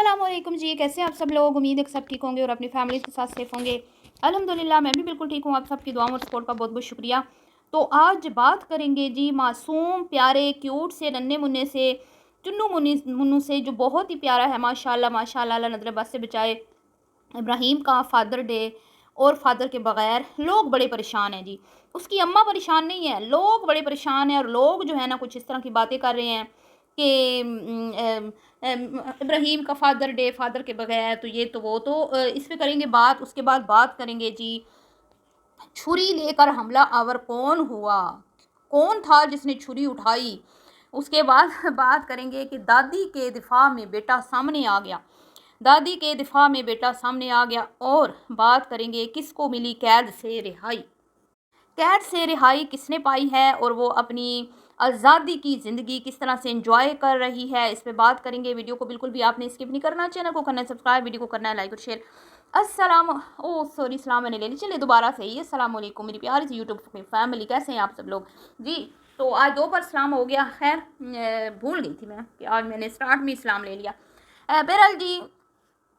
अस्सलामुअलैकुम जी, कैसे हैं आप सब लोग। उम्मीद है कि सब ठीक होंगे और अपनी फैमिली के साथ सेफ होंगे। अल्हम्दुलिल्लाह मैं भी बिल्कुल ठीक हूँ। आप सबकी दुआओं और सपोर्ट का बहुत बहुत शुक्रिया। तो आज बात करेंगे जी मासूम प्यारे क्यूट से नन्हे मुन्ने से चुन्नू मुन्नी मुन्नू से, जो बहुत ही प्यारा है माशाल्लाह माशाल्लाह, अल्लाह नजर बद से बचाए। इब्राहिम का फादर डे, और फादर के बगैर लोग बड़े परेशान हैं जी। उसकी अम्मा परेशान नहीं है, लोग बड़े परेशान हैं। और लोग जो है ना कुछ इस तरह की बातें कर रहे हैं कि इब्राहिम का फादर डे, फादर के बगैर तो ये तो वो तो इस पे करेंगे बात। उसके बाद बात करेंगे जी छुरी लेकर हमला आवर कौन हुआ, कौन था जिसने छुरी उठाई। उसके बाद बात करेंगे कि दादी के दिफा में बेटा सामने आ गया, दादी के दिफा में बेटा सामने आ गया। और बात करेंगे किसको मिली कैद से रिहाई, कैद से रिहाई किसने पाई है, और वो अपनी आज़ादी की ज़िंदगी किस तरह से एंजॉय कर रही है। इस पे बात करेंगे। वीडियो को बिल्कुल भी आपने स्किप नहीं करना, चैनल को करना है सब्सक्राइब, वीडियो को करना है लाइक और शेयर। अस्सलाम ओ सॉरी सलाम मैंने ले ली, चलिए दोबारा से ही अस्सलाम वालेकुम मेरी प्यारी सी यूट्यूब फैमिली, कैसे हैं आप सब लोग जी। तो आज दो पर सलाम हो गया, खैर भूल गई थी मैं कि आज मैंने स्टार्ट में इस्लाम ले लिया। बहरहाल जी,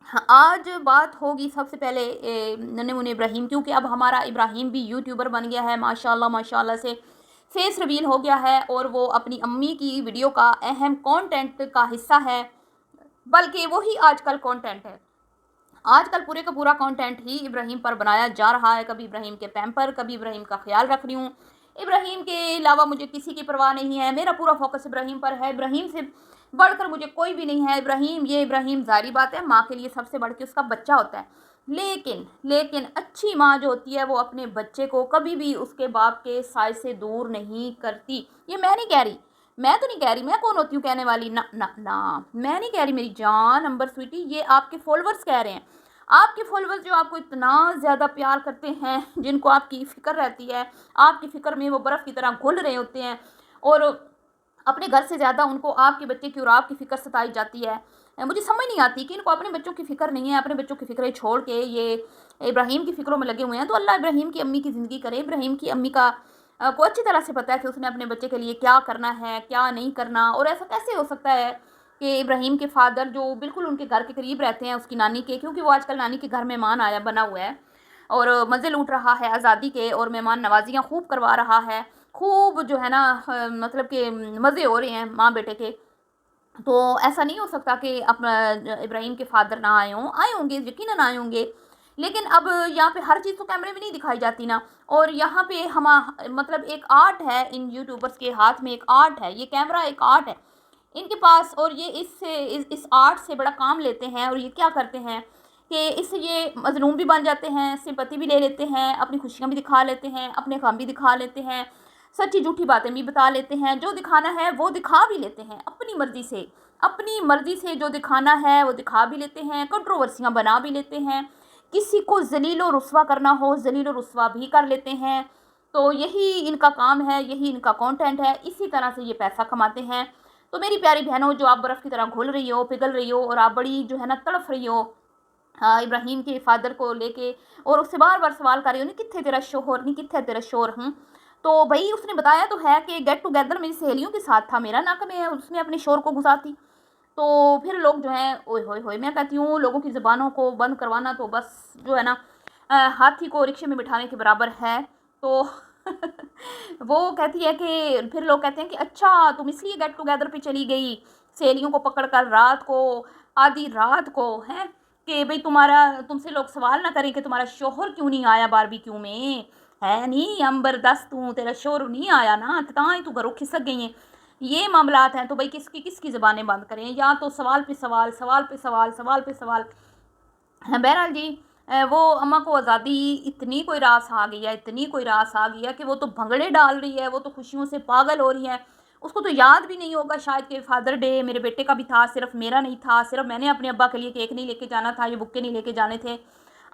हाँ, आज बात होगी सबसे पहले नन्हे मुन्ने इब्राहिम, क्योंकि अब हमारा इब्राहिम भी यूट्यूबर बन गया है माशाल्लाह माशाल्लाह से। फेस रिवील हो गया है और वो अपनी अम्मी की वीडियो का अहम कंटेंट का हिस्सा है, बल्कि वही आजकल कंटेंट है। आजकल पूरे का पूरा कंटेंट ही इब्राहिम पर बनाया जा रहा है। कभी इब्राहिम के पैम्पर, कभी इब्राहिम का ख्याल रख रही हूँ। इब्राहिम के अलावा मुझे किसी की परवाह नहीं है, मेरा पूरा फोकस इब्राहिम पर है। इब्राहिम से बढ़कर मुझे कोई भी नहीं है। इब्राहिम, ये इब्राहिम जारी बात है माँ के लिए सबसे बढ़ के उसका बच्चा होता है, लेकिन लेकिन अच्छी माँ जो होती है वो अपने बच्चे को कभी भी उसके बाप के साय से दूर नहीं करती। ये मैं नहीं कह रही, मैं तो नहीं कह रही, मैं कौन होती हूँ कहने वाली, ना ना ना, मैं नहीं कह रही मेरी जान नंबर स्वीटी, ये आपके फॉलोअर्स कह रहे हैं। आपके फॉलोअर्स जो आपको इतना ज़्यादा प्यार करते हैं, जिनको आपकी फ़िक्र रहती है, आपकी फ़िक्र में वो बर्फ़ की तरह घुल रहे होते हैं, और अपने घर से ज़्यादा उनको आपके बच्चे की और आपकी फ़िक्र सताई जाती है। मुझे समझ नहीं आती कि इनको अपने बच्चों की फ़िक्र नहीं है। अपने बच्चों की फ़िक्रें छोड़ के ये इब्राहिम की फ़िक्रों में लगे हुए हैं। तो अल्लाह इब्राहिम की अम्मी की ज़िंदगी करे। इब्राहिम की अम्मी का को अच्छी तरह से पता है कि उसने अपने बच्चे के लिए क्या करना है, क्या नहीं करना। और ऐसा कैसे हो सकता है कि इब्राहिम के फादर जो बिल्कुल उनके घर के करीब रहते हैं, उसकी नानी के, क्योंकि वो आजकल नानी के घर मेहमान आया बना हुआ है और मज़े लूट रहा है आज़ादी के, और मेहमान नवाजियाँ खूब करवा रहा है, खूब जो है ना मतलब कि मज़े हो रहे हैं माँ बेटे के। तो ऐसा नहीं हो सकता कि इब्राहिम के फादर ना आए हों, आए होंगे, यकीनन आए होंगे। लेकिन अब यहाँ पे हर चीज़ तो कैमरे में नहीं दिखाई जाती ना। और यहाँ पे हम मतलब एक आर्ट है, इन यूट्यूबर्स के हाथ में एक आर्ट है, ये कैमरा एक आर्ट है इनके पास। और ये इससे इस आर्ट से बड़ा काम लेते हैं। और ये क्या करते हैं कि इससे ये मजलूम भी बन जाते हैं, सिंपत्ति भी ले लेते हैं, अपनी खुशियाँ भी दिखा लेते हैं, अपने गम भी दिखा लेते हैं, सच्ची झूठी बातें भी बता लेते हैं, जो दिखाना है वो दिखा भी लेते हैं अपनी मर्ज़ी से। अपनी मर्ज़ी से जो दिखाना है वो दिखा भी लेते हैं, कंट्रोवर्सियाँ बना भी लेते हैं, किसी को ज़लील व रुस्वा करना हो ज़लील व रुस्वा भी कर लेते हैं। तो यही इनका काम है, यही इनका कंटेंट है, इसी तरह से ये पैसा कमाते हैं। तो मेरी प्यारी बहनों, जो आप बर्फ़ की तरह घुल रही हो, पिघल रही हो, और आप बड़ी जो है ना तड़फ रही हो इब्राहिम के फादर को लेके, और उससे बार बार सवाल कर रही हो नहीं कित्थे तेरा शोहर, नहीं कित्थे तेरा शोहर। तो भाई उसने बताया तो है कि गेट टुगेदर मेरी सहेलियों के साथ था, मेरा नाक में उसने अपने शोर को घुसाती। तो फिर लोग जो हैं ओए होए होए, मैं कहती हूँ लोगों की ज़बानों को बंद करवाना तो बस जो है ना हाथी को रिक्शे में बिठाने के बराबर है। तो वो कहती है कि फिर लोग कहते हैं कि अच्छा तुम इसलिए गेट टुगेदर पे चली गई सहेलियों को पकड़ कर रात को, आधी रात को, हैं कि भाई तुम्हारा, तुमसे लोग सवाल ना करें कि तुम्हारा शोहर क्यों नहीं आया बारबेक्यू में, है नहीं अंबर दस तू तेरा शोहर नहीं आया ना, तां तू घरों खिसक गई है। ये मामलात हैं। तो भाई किसकी किसकी ज़बानें बंद करें, या तो सवाल पे सवाल, सवाल पे सवाल, सवाल पे सवाल। बहरहाल जी, वो अम्मा को आज़ादी इतनी कोई रास आ गई है, इतनी कोई रास आ गई है कि वो तो भंगड़े डाल रही है, वो तो खुशियों से पागल हो रही है। उसको तो याद भी नहीं होगा शायद कि फादर डे मेरे बेटे का भी था, सिर्फ मेरा नहीं था, सिर्फ मैंने अपने अब्बा के लिए केक नहीं लेके जाना था, ये बुक्के नहीं लेके जाने थे,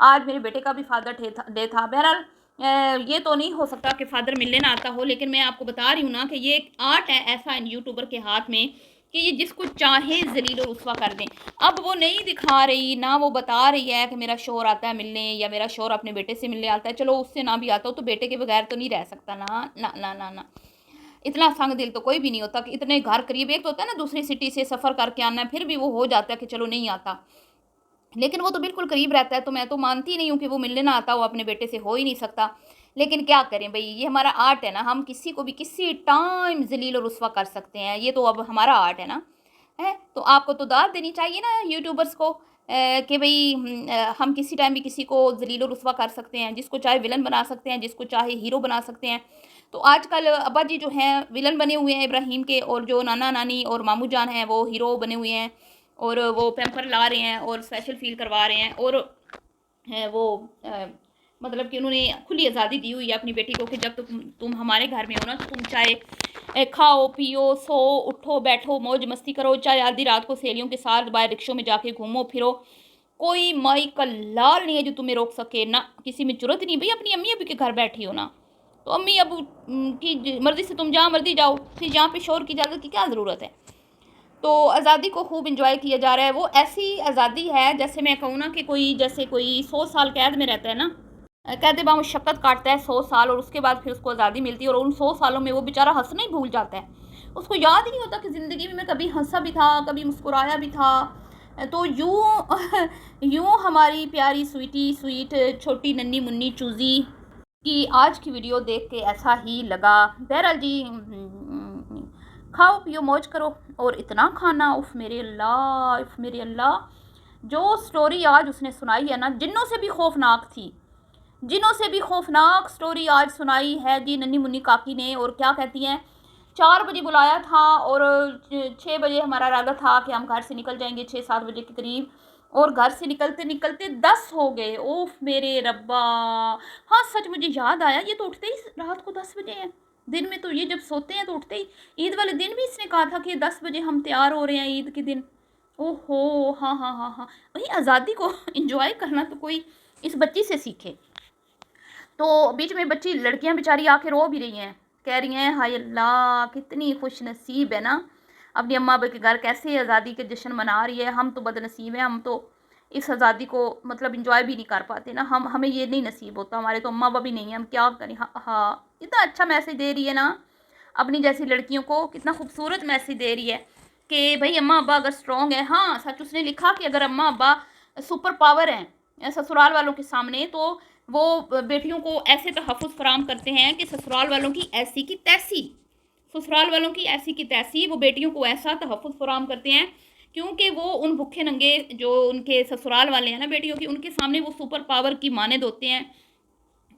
आज मेरे बेटे का भी फादर डे था। बहरहाल ये तो नहीं हो सकता कि फादर मिलने ना आता हो, लेकिन मैं आपको बता रही हूँ ना कि ये एक आर्ट है ऐसा इन यूट्यूबर के हाथ में कि ये जिसको चाहे जलील और रुस्वा कर दें। अब वो नहीं दिखा रही ना, वो बता रही है कि मेरा शोहर आता है मिलने, या मेरा शोहर अपने बेटे से मिलने आता है। चलो उससे ना भी आता हो तो बेटे के बगैर तो नहीं रह सकता ना, ना ना ना ना। इतना संग दिल तो कोई भी नहीं होता कि इतने घर करीब, एक तो होता है ना दूसरी सिटी से सफ़र करके आना है, फिर भी वो हो जाता है कि चलो नहीं आता, लेकिन वो तो बिल्कुल करीब रहता है, तो मैं तो मानती नहीं हूँ कि वो मिलने ना आता, वो अपने बेटे से हो ही नहीं सकता। लेकिन क्या करें भई, ये हमारा आर्ट है ना, हम किसी को भी किसी टाइम ज़लील और रुस्वा कर सकते हैं, ये तो अब हमारा आर्ट है ना, हैं? तो आपको तो दाद देनी चाहिए ना यूट्यूबर्स को, कि भई हम किसी टाइम भी किसी को ज़लील और रुस्वा कर सकते हैं, जिसको चाहे विलन बना सकते हैं, जिसको चाहे हीरो बना सकते हैं। तो आजकल अब्बा जी जो हैं विलन बने हुए हैं इब्राहिम के, और जो नाना-नानी और मामू जान हैं वो हीरो बने हुए हैं, और वो पैम्पर ला रहे हैं और स्पेशल फ़ील करवा रहे हैं, और वो मतलब कि उन्होंने खुली आज़ादी दी हुई है अपनी बेटी को कि जब तुम हमारे घर में हो ना, तो तुम चाहे खाओ पियो सो उठो बैठो मौज मस्ती करो, चाहे आधी रात को सहेलियों के साथ बाहर रिक्शों में जाके घूमो फिरो, कोई माई का लाल नहीं है जो तुम्हें रोक सके ना, किसी में जरूरत नहीं। भाई अपनी अम्मी अभी के घर बैठी हो ना, तो अम्मी अब की मर्ज़ी से तुम जहाँ मर्ज़ी जाओ, फिर यहाँ पे शोर की इजाज़त की क्या ज़रूरत है। तो आज़ादी को खूब इंजॉय किया जा रहा है। वो ऐसी आज़ादी है जैसे मैं कहूँ ना कि कोई जैसे कोई 100 साल कैद में रहता है ना, कैद बामुशक्कत काटता है 100 साल, और उसके बाद फिर उसको आज़ादी मिलती है, और उन 100 सालों में वो बेचारा हंसना ही भूल जाता है, उसको याद ही नहीं होता कि ज़िंदगी में मैं कभी हंसा भी था, कभी मुस्कुराया भी था। तो यूँ यूँ हमारी प्यारी स्वीटी स्वीट छोटी नन्ही मुन्नी चूज़ी की आज की वीडियो देख के ऐसा ही लगा। बहरहाल जी, खाओ पियो मौज करो, और इतना खाना, उफ मेरे अल्लाह, उफ मेरे अल्लाह, जो स्टोरी आज उसने सुनाई है ना, जिन्नों से भी खौफनाक थी, जिन्हों से भी खौफनाक स्टोरी आज सुनाई है जी नन्ही मुन्नी काकी ने। और क्या कहती हैं, 4 बजे बुलाया था और 6 बजे हमारा इरादा था कि हम घर से निकल जाएंगे 6-7 बजे के करीब, और घर से निकलते निकलते 10 हो गए। ओफ मेरे रब्बा। हाँ सच मुझे याद आया, ये तो उठते ही रात को 10 बजे हैं, दिन में तो ये जब सोते हैं तो उठते ही, ईद वाले दिन भी इसने कहा था कि 10 बजे हम तैयार हो रहे हैं ईद के दिन। ओहो हाँ हाँ हाँ हाँ, वही आज़ादी को इंजॉय करना तो कोई इस बच्ची से सीखे। तो बीच में बच्ची लड़कियां बेचारी आके रो भी रही हैं, कह रही हैं हाय अल्लाह कितनी खुश नसीब है ना, अपनी अम्मा अब्बा के घर कैसे आज़ादी के जश्न मना रही है, हम तो बदनसीब हैं, हम तो इस आज़ादी को मतलब इंजॉय भी नहीं कर पाते ना, हमें ये नहीं नसीब होता, हमारे तो अम्मा अब्बा भी नहीं है, हम क्या करें। हाँ हाँ, इतना अच्छा मैसेज दे रही है ना अपनी जैसी लड़कियों को, कितना खूबसूरत मैसेज दे रही है कि भाई अम्मा अब्बा अगर स्ट्रॉन्ग है, हाँ सच उसने लिखा कि अगर अम्मा अब्बा सुपर पावर हैं ससुराल वालों के सामने, तो वो बेटियों को ऐसे तहफ़्फ़ुज़ फराहम करते हैं कि ससुराल वालों की ऐसी की तैसी, ससुराल वालों की ऐसी की तैसी वो बेटियों को ऐसा तहफ़्फ़ुज़ फराहम करते हैं, क्योंकि वो उन भूखे नंगे जो उनके ससुराल वाले हैं ना बेटियों की, उनके सामने वो सुपर पावर की मानद होते हैं,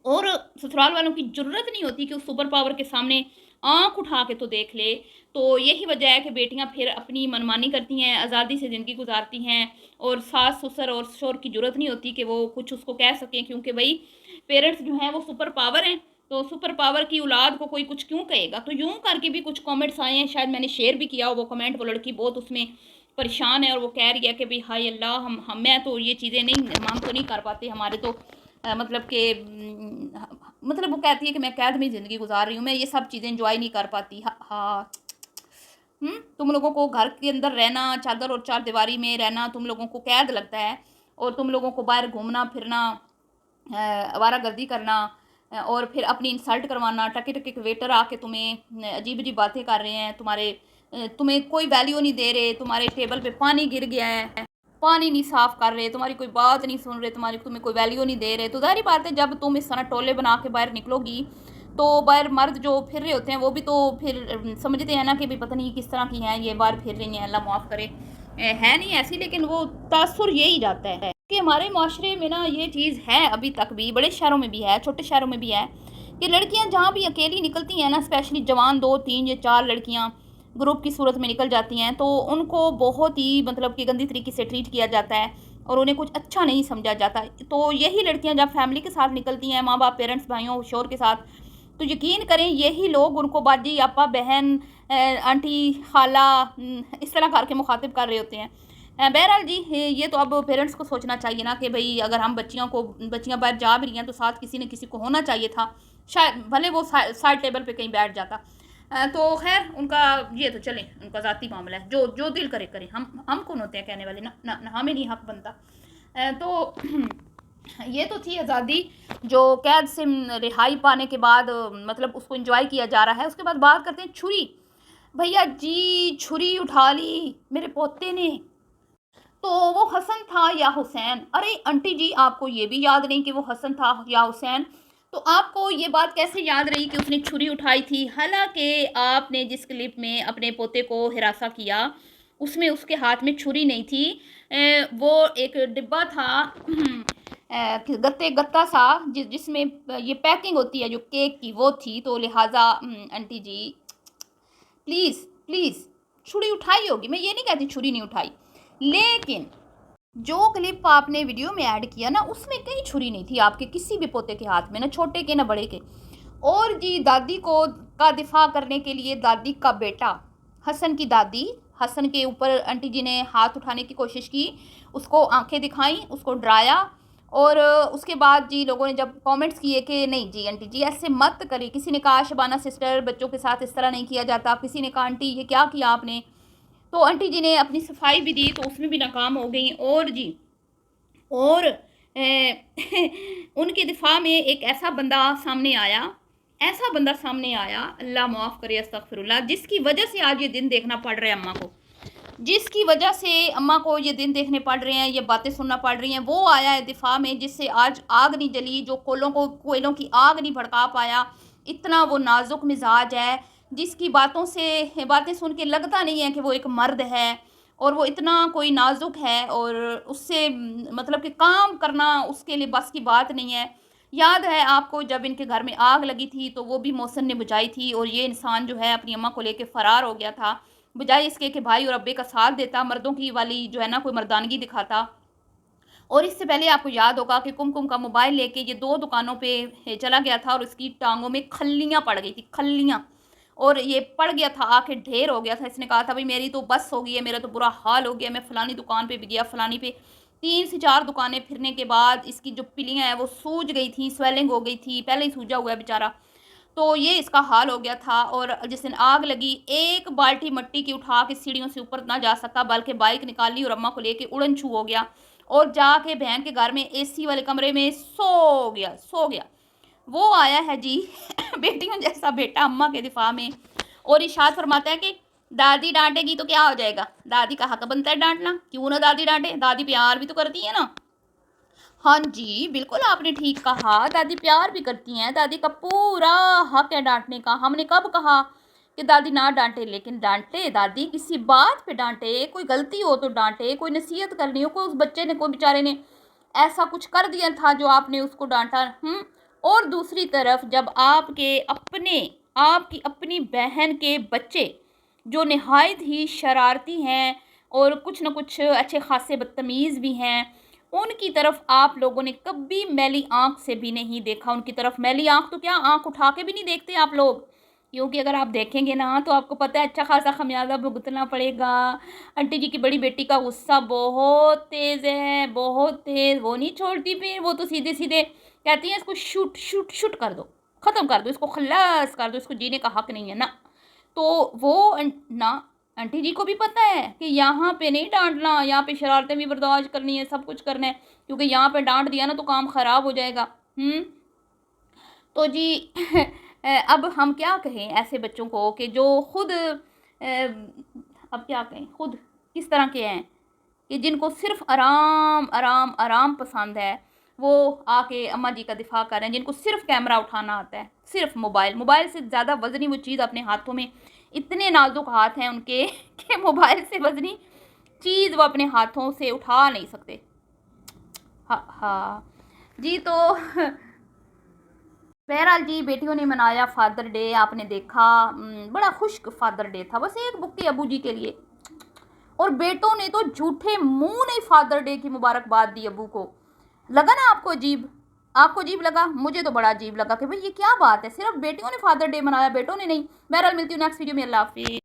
और ससुराल वालों की ज़रूरत नहीं होती कि उस सुपर पावर के सामने आँख उठा के तो देख ले। तो यही वजह है कि बेटियां फिर अपनी मनमानी करती हैं, आज़ादी से ज़िंदगी गुजारती हैं, और सास ससुर और शोहर की ज़रूरत नहीं होती कि वो कुछ उसको कह सकें, क्योंकि भाई पेरेंट्स जो हैं वो सुपर पावर हैं, तो सुपर पावर की औलाद को कोई कुछ क्यों कहेगा। तो यूँ करके भी कुछ कमेंट्स आए हैं, शायद मैंने शेयर भी किया हो वो कमेंट, वो लड़की बहुत उसमें परेशान है, और वो कह रही है कि भाई हाय अल्लाह, हम मैं तो ये चीज़ें नहीं, हम तो नहीं कर पाते, हमारे तो मतलब कि मतलब वो कहती है कि मैं कैद में ज़िंदगी गुजार रही हूँ, मैं ये सब चीज़ें इंजॉय नहीं कर पाती। हाँ, तुम लोगों को घर के अंदर रहना, चादर और चार दीवारी में रहना तुम लोगों को कैद लगता है, और तुम लोगों को बाहर घूमना फिरना, आवारागर्दी करना, और फिर अपनी इंसल्ट करवाना, टके टके के वेटर आके तुम्हें अजीब अजीब बातें कर रहे हैं, तुम्हें कोई वैल्यू नहीं दे रहे, तुम्हारे टेबल पे पानी गिर गया है, पानी नहीं साफ़ कर रहे, तुम्हारी कोई बात नहीं सुन रहे, तुम्हें कोई वैल्यू नहीं दे रहे। तो ज़ाहिर बात है जब तुम इस तरह टोले बना के बाहर निकलोगी, तो बाहर मर्द जो फिर रहे होते हैं वो भी तो फिर समझते हैं ना कि भाई पता नहीं किस तरह की हैं ये, बाहर फिर रही हैं, अल्लाह माफ़ करे, है नहीं ऐसी, लेकिन वो तासुर यही जाता है कि हमारे माशरे में ना ये चीज़ है अभी तक भी, बड़े शहरों में भी है, छोटे शहरों में भी है, कि लड़कियाँ जहाँ भी अकेली निकलती हैं ना, स्पेशली जवान 2-3 या 4 लड़कियाँ ग्रुप की सूरत में निकल जाती हैं, तो उनको बहुत ही मतलब कि गंदी तरीके से ट्रीट किया जाता है, और उन्हें कुछ अच्छा नहीं समझा जाता। तो यही लड़कियां जब फैमिली के साथ निकलती हैं, माँ बाप पेरेंट्स भाइयों शोहर के साथ, तो यकीन करें यही लोग उनको बाजी आपा बहन आंटी खाला इस तरह करके मुखातिब कर रहे होते हैं। बहरहाल जी, ये तो अब पेरेंट्स को सोचना चाहिए ना कि भाई अगर हम बच्चियाँ बाहर जा भी रही हैं तो साथ किसी न किसी को होना चाहिए था, शायद भले वो साइड टेबल पे कहीं बैठ जाता। तो खैर उनका ये तो चले, उनका ज़ाती मामला है, जो जो दिल करे करे, हम कौन होते हैं कहने वाले ना, ना, ना हमें नहीं हक बनता। तो ये तो थी आज़ादी जो कैद से रिहाई पाने के बाद मतलब उसको एंजॉय किया जा रहा है। उसके बाद बात करते हैं छुरी। भैया जी छुरी उठा ली मेरे पोते ने, तो वो हसन था या हुसैन? अरे आंटी जी आपको ये भी याद नहीं कि वो हसन था या हुसैन? तो आपको ये बात कैसे याद रही कि उसने छुरी उठाई थी? हालांकि आपने जिस क्लिप में अपने पोते को हिरासा किया उसमें उसके हाथ में छुरी नहीं थी, वो एक डिब्बा था गत्ते गत्ता सा जिसमें ये पैकिंग होती है जो केक की, वो थी। तो लिहाजा आंटी जी प्लीज़ प्लीज़ छुरी उठाई होगी, मैं ये नहीं कहती छुरी नहीं उठाई, लेकिन जो क्लिप आपने वीडियो में ऐड किया ना उसमें कहीं छुरी नहीं थी आपके किसी भी पोते के हाथ में, ना छोटे के ना बड़े के। और जी दादी को का दिफा करने के लिए दादी का बेटा हसन की दादी, हसन के ऊपर आंटी जी ने हाथ उठाने की कोशिश की, उसको आंखें दिखाई, उसको डराया। और उसके बाद जी लोगों ने जब कमेंट्स किए कि नहीं जी आंटी जी ऐसे मत करिए, किसी ने कहा शबाना सिस्टर बच्चों के साथ इस तरह नहीं किया जाता, किसी ने कहा आंटी ये क्या किया आपने, तो आंटी जी ने अपनी सफाई भी दी तो उसमें भी नाकाम हो गई। और जी और उनके दिफा में एक ऐसा बंदा सामने आया, ऐसा बंदा सामने आया, अल्लाह माफ़ करे अस्तगफिरुल्लाह, जिसकी वजह से आज ये दिन देखना पड़ रहा है अम्मा को, जिसकी वजह से अम्मा को ये दिन देखने पड़ रहे हैं, ये बातें सुनना पड़ रही हैं। वो आया है दिफा में जिससे आज आग नहीं जली, जो कोयलों की आग नहीं भड़का पाया, इतना वो नाजुक मिजाज है, जिसकी बातें सुन के लगता नहीं है कि वो एक मर्द है, और वो इतना कोई नाजुक है और उससे मतलब कि काम करना उसके लिए बस की बात नहीं है। याद है आपको जब इनके घर में आग लगी थी तो वो भी मौसन ने बुझाई थी, और ये इंसान जो है अपनी अम्मा को लेके फ़रार हो गया था, बजाय इसके कि भाई और अब्बे का साथ देता, मर्दों की वाली जो है ना कोई मर्दानगी दिखाता। और इससे पहले आपको याद होगा कि कुमकुम का मोबाइल लेके ये 2 दुकानों पे चला गया था और उसकी टांगों में खल्लियाँ पड़ गई थी, खल्लियाँ। और ये पड़ गया था, आके ढेर हो गया था। इसने कहा था भाई मेरी तो बस हो गई है, मेरा तो बुरा हाल हो गया, मैं फ़लानी दुकान पे भी गया, फ़लानी पे 3 से 4 दुकानें फिरने के बाद इसकी जो पिलियाँ हैं वो सूज गई थी, स्वेलिंग हो गई थी, पहले ही सूजा हुआ है बेचारा। तो ये इसका हाल हो गया था। और जिस दिन आग लगी एक बाल्टी मिट्टी की उठा के सीढ़ियों से ऊपर ना जा सका, बल्कि बाइक निकाली और अम्मा को लेके उड़न छू हो गया और जाके बहन के घर में एसी वाले कमरे में सो गया। वो आया है जी बेटियों जैसा बेटा अम्मा के दिफा में, और इरशाद फरमाता है कि दादी डांटेगी तो क्या हो जाएगा, दादी का हक बनता है डांटना, क्यों ना दादी डांटे, दादी प्यार भी तो करती है ना। हाँ जी बिल्कुल आपने ठीक कहा, दादी प्यार भी करती हैं, दादी का पूरा हक है डांटने का। हमने कब कहा कि दादी ना डांटे, लेकिन डांटे दादी, किसी बात पे डांटे, कोई गलती हो तो डांटे, कोई नसीहत करनी हो, कोई उस बच्चे ने कोई बेचारे ने ऐसा कुछ कर दिया था जो आपने उसको डांटा। और दूसरी तरफ जब आपकी अपनी बहन के बच्चे जो नहायत ही शरारती हैं और कुछ न कुछ अच्छे खासे बदतमीज़ भी हैं, उनकी तरफ आप लोगों ने कभी मैली आंख से भी नहीं देखा। उनकी तरफ मैली आंख तो क्या, आंख उठा के भी नहीं देखते आप लोग, क्योंकि अगर आप देखेंगे ना तो आपको पता है अच्छा खासा खमियाजा भुगतना पड़ेगा। आंटी जी की बड़ी बेटी का गुस्सा बहुत तेज़ है, बहुत तेज़, वो नहीं छोड़ती, फिर वो तो सीधे सीधे कहती हैं इसको शूट शूट शूट कर दो, ख़त्म कर दो, इसको खल्लास कर दो, इसको जीने का हक नहीं है ना। तो वो ना आंटी जी को भी पता है कि यहाँ पे नहीं डांटना, यहाँ पे शरारतें भी बर्दाश्त करनी है, सब कुछ करना है, क्योंकि यहाँ पे डांट दिया ना तो काम ख़राब हो जाएगा। तो जी अब हम क्या कहें ऐसे बच्चों को कि जो खुद अब क्या कहें, खुद किस तरह के हैं कि जिनको सिर्फ आराम आराम आराम पसंद है, वो आके अम्मा जी का दिफा कर रहे हैं, जिनको सिर्फ कैमरा उठाना आता है, सिर्फ मोबाइल से ज़्यादा वज़नी वो चीज़ अपने हाथों में, इतने नाजुक हाथ हैं उनके कि मोबाइल से वज़नी चीज़ वो अपने हाथों से उठा नहीं सकते। हाँ हाँ जी। तो बहरहाल जी बेटियों ने मनाया फादर डे, आपने देखा बड़ा खुश्क फादर डे था, बस एक बुक्के अबू जी के लिए, और बेटों ने तो झूठे मुंह नहीं फादर डे की मुबारकबाद दी अबू को। लगा ना आपको अजीब, आपको अजीब लगा, मुझे तो बड़ा अजीब लगा कि भाई ये क्या बात है, सिर्फ बेटियों ने फादर डे मनाया, बेटों ने नहीं। बहरहाल मिलती हूँ नेक्स्ट वीडियो में, अल्लाह हाफिज़।